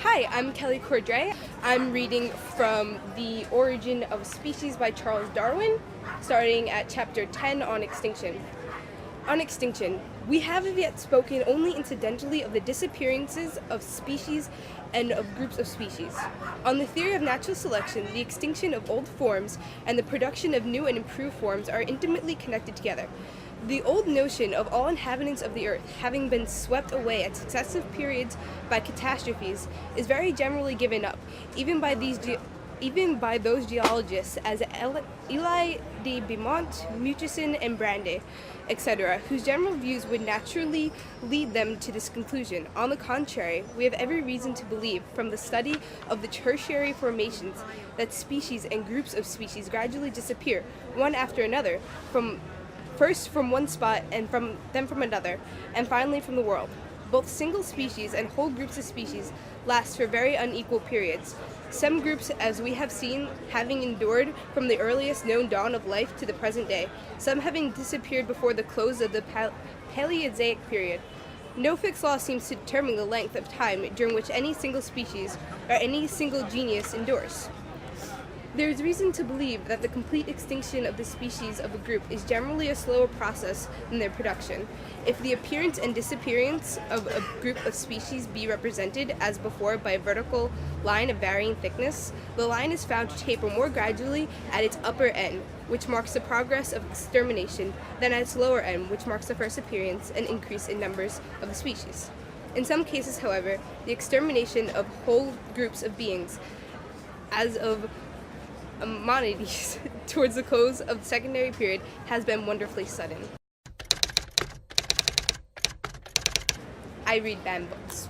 Hi, I'm Kelly Cordray. I'm reading from The Origin of Species by Charles Darwin, starting at chapter 10 on extinction. On extinction, we have as yet spoken only incidentally of the disappearances of species and of groups of species. On the theory of natural selection, the extinction of old forms and the production of new and improved forms are intimately connected together. The old notion of all inhabitants of the earth having been swept away at successive periods by catastrophes is very generally given up, even by those geologists as Eli de Beaumont, Murchison, and Brandes, etc., whose general views would naturally lead them to this conclusion. On the contrary, we have every reason to believe, from the study of the tertiary formations, that species and groups of species gradually disappear, one after another, first from one spot and then from another, and finally from the world. Both single species and whole groups of species last for very unequal periods. Some groups, as we have seen, having endured from the earliest known dawn of life to the present day, some having disappeared before the close of the Paleozoic period. No fixed law seems to determine the length of time during which any single species or any single genus endures. There is reason to believe that the complete extinction of the species of a group is generally a slower process than their production. If the appearance and disappearance of a group of species be represented, as before, by a vertical line of varying thickness, the line is found to taper more gradually at its upper end, which marks the progress of extermination, than at its lower end, which marks the first appearance and increase in numbers of the species. In some cases, however, the extermination of whole groups of beings, as of Maimonides, towards the close of the secondary period, has been wonderfully sudden. I read banned books.